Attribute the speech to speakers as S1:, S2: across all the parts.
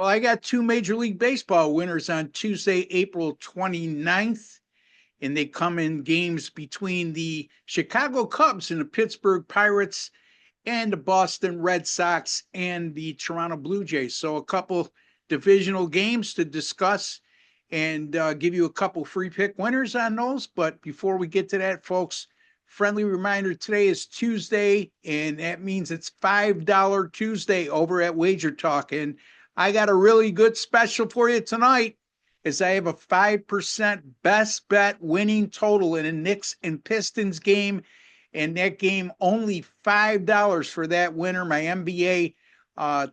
S1: Well, I got two Major League Baseball winners on Tuesday, April 29th, and they come in games between the Chicago Cubs and the Pittsburgh Pirates and the Boston Red Sox and the Toronto Blue Jays. So a couple divisional games to discuss and give you a couple free pick winners on those. But before we get to that, folks, friendly reminder, today is Tuesday, and that means it's $5 Tuesday over at WagerTalk. And I got a really good special for you tonight, as I have a 5% best bet winning total in a Knicks and Pistons game. And that game, only $5 for that winner. My NBA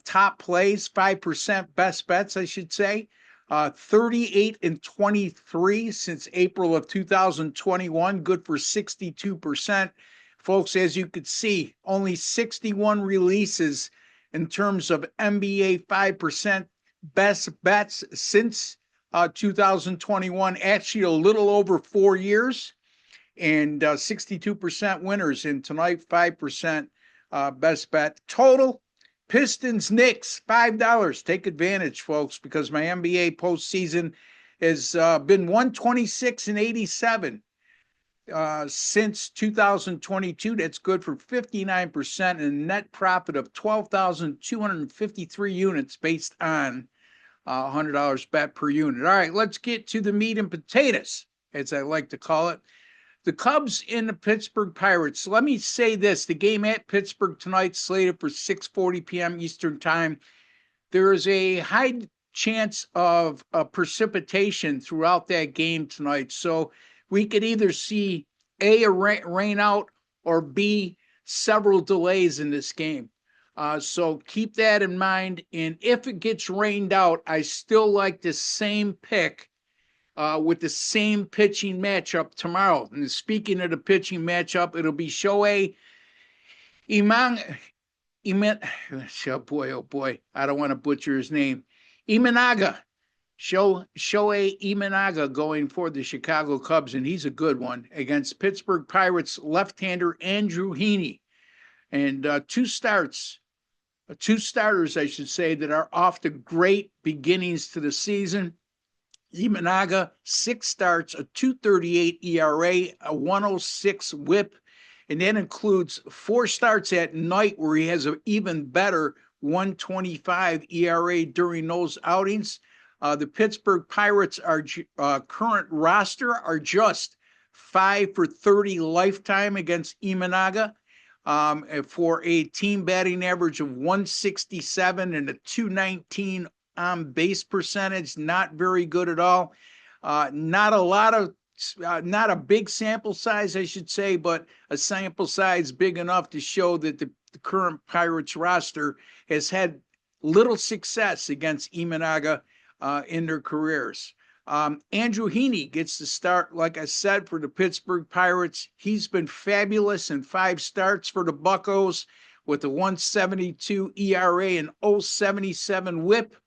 S1: top plays, 5% best bets, I should say. 38 and 23 since April of 2021, good for 62%. Folks, as you could see, only 61 releases in terms of NBA 5% best bets since 2021, actually a little over 4 years, and 62% winners. And tonight, 5% best bet. Total, Pistons, Knicks, $5. Take advantage, folks, because my NBA postseason has been 126 and 87 since 2022. That's good for 59% and a net profit of 12,253 units based on $100 bet per unit. All right, let's get to the meat and potatoes, as I like to call it. The Cubs and the Pittsburgh Pirates. Let me say this. The game at Pittsburgh tonight, slated for 6:40 p.m. Eastern Time. There is a high chance of precipitation throughout that game tonight. So we could either see A, a rain out, or B, several delays in this game. So keep that in mind. And if it gets rained out, I still like the same pick with the same pitching matchup tomorrow. And speaking of the pitching matchup, it'll be Shohei oh boy, I don't want to butcher his name. Imanaga. Shohei Imanaga going for the Chicago Cubs, and he's a good one, against Pittsburgh Pirates left-hander Andrew Heaney. And two starters, I should say, that are off to great beginnings to the season. Imanaga, 6 starts, a 2.38 ERA, a 106 whip, and that includes 4 starts at night where he has an even better 1.25 ERA during those outings. The Pittsburgh Pirates are current roster are just 5 for 30 lifetime against Imanaga, for a team batting average of 167 and a 219 on base percentage. Not very good at all. Not a big sample size, I should say, but a sample size big enough to show that the current Pirates roster has had little success against Imanaga in their careers. Andrew Heaney gets the start, like I said, for the Pittsburgh Pirates. He's been fabulous in 5 starts for the Buccos with a 1.72 ERA and 0.77 whip.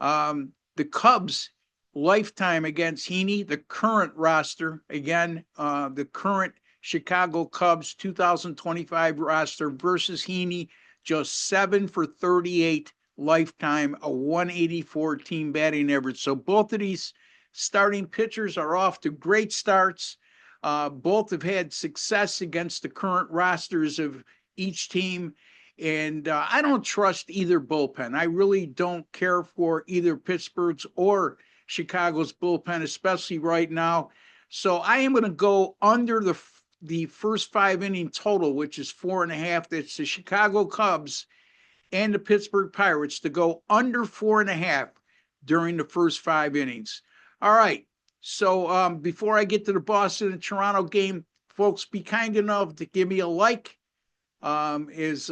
S1: The Cubs lifetime against Heaney, the current roster, again, the current Chicago Cubs 2025 roster versus Heaney, just 7 for 38 lifetime, a 184 team batting average. So both of these starting pitchers are off to great starts. Both have had success against the current rosters of each team. And I don't trust either bullpen. I really don't care for either Pittsburgh's or Chicago's bullpen, especially right now. So I am going to go under the first 5 inning total, which is 4.5. That's the Chicago Cubs and the Pittsburgh Pirates, to go under 4.5 during the first 5 innings. All right. So before I get to the Boston and Toronto game, folks, be kind enough to give me a like. Is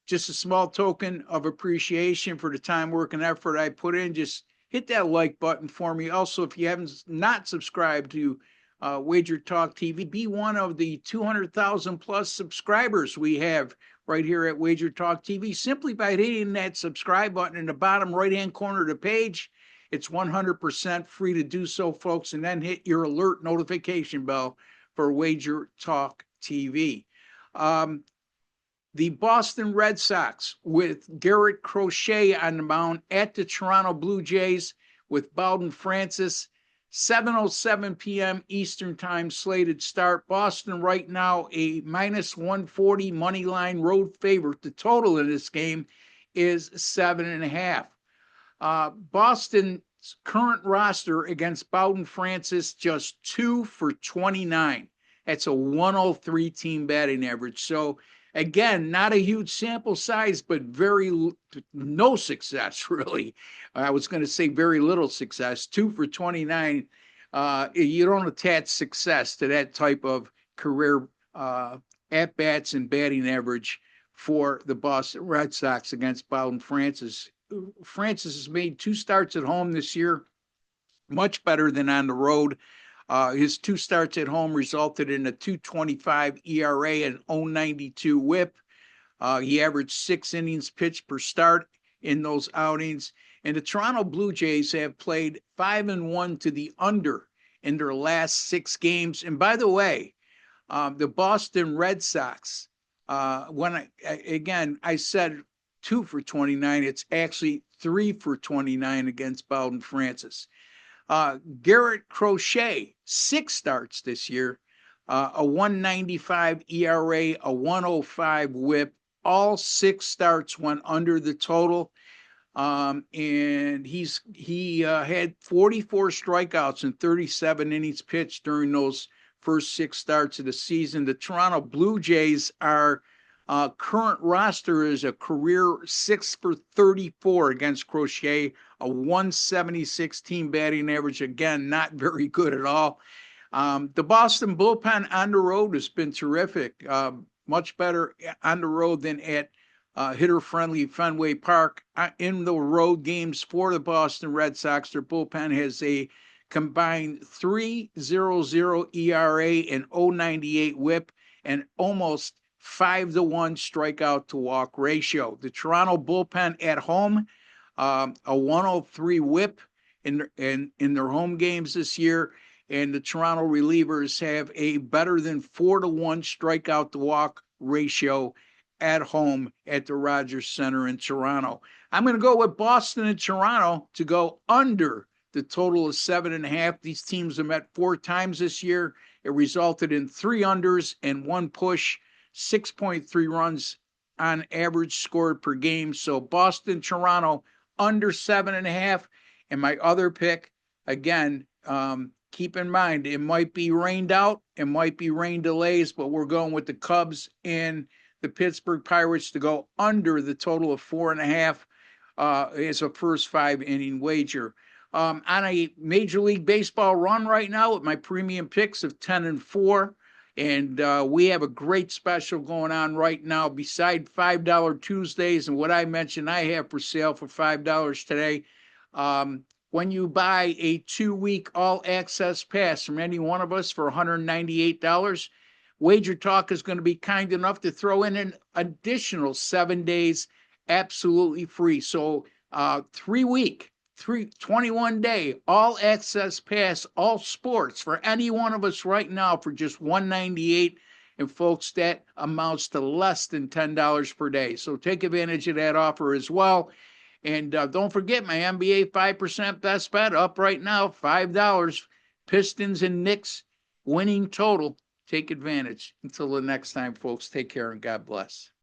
S1: just a small token of appreciation for the time, work, and effort I put in. Just hit that like button for me. Also, if you haven't not subscribed to WagerTalk TV, be one of the 200,000 plus subscribers we have right here at WagerTalk TV, simply by hitting that subscribe button in the bottom right-hand corner of the page. It's 100% free to do so, folks, and then hit your alert notification bell for WagerTalk TV. The Boston Red Sox with Garrett Crochet on the mound at the Toronto Blue Jays with Bowden Francis. 7:07 p.m. Eastern Time slated start. Boston right now a minus 140 money line road favorite. The total in this game is 7.5. Boston's current roster against Bowden Francis just 2 for 29. That's a 103 team batting average. So again, not a huge sample size, but no success really. I was going to say very little success. 2 for 29. You don't attach success to that type of career at bats and batting average for the Boston Red Sox against Bowden Francis. Francis has made 2 starts at home this year, much better than on the road. His 2 starts at home resulted in a 2.25 ERA and 0.92 WHIP. He averaged 6 innings pitched per start in those outings. And the Toronto Blue Jays have played 5-1 to the under in their last 6 games. And by the way, the Boston Red Sox, when I said 2 for 29, it's actually 3 for 29 against Bowden Francis. Garrett Crochet, 6 starts this year, a 1.95 ERA, a 1.05 WHIP. All 6 starts went under the total. And he had 44 strikeouts and 37 innings pitched during those first 6 starts of the season. The Toronto Blue Jays are current roster is a career 6 for 34 against Crochet, a 176 team batting average. Again, not very good at all. The Boston bullpen on the road has been terrific, much better on the road than at hitter-friendly Fenway Park. In the road games for the Boston Red Sox, their bullpen has a combined 3.00 ERA and 0.98 WHIP and almost 5-1 strikeout to walk ratio. The Toronto bullpen at home, a 103 WHIP in their home games this year, and the Toronto relievers have a better than 4-1 strikeout to walk ratio at home at the Rogers Center in Toronto. I'm going to go with Boston and Toronto to go under the total of 7.5. These teams have met 4 times this year. It resulted in 3 unders and 1 push, 6.3 runs on average scored per game. So Boston, Toronto under 7.5. And my other pick, again, keep in mind, it might be rained out, it might be rain delays, but we're going with the Cubs and the Pittsburgh Pirates to go under the total of 4.5 as a first 5-inning wager. On a Major League Baseball run right now with my premium picks of 10-4. And we have a great special going on right now beside $5 Tuesdays. And what I mentioned, I have for sale for $5 today. When you buy a 2-week all-access pass from any one of us for $198, WagerTalk is going to be kind enough to throw in an additional 7 days absolutely free. So 21-day all-access pass, all sports for any one of us right now for just $198. And folks, that amounts to less than $10 per day. So take advantage of that offer as well. And don't forget my NBA 5% best bet up right now, $5. Pistons and Knicks winning total. Take advantage. Until the next time, folks, take care and God bless.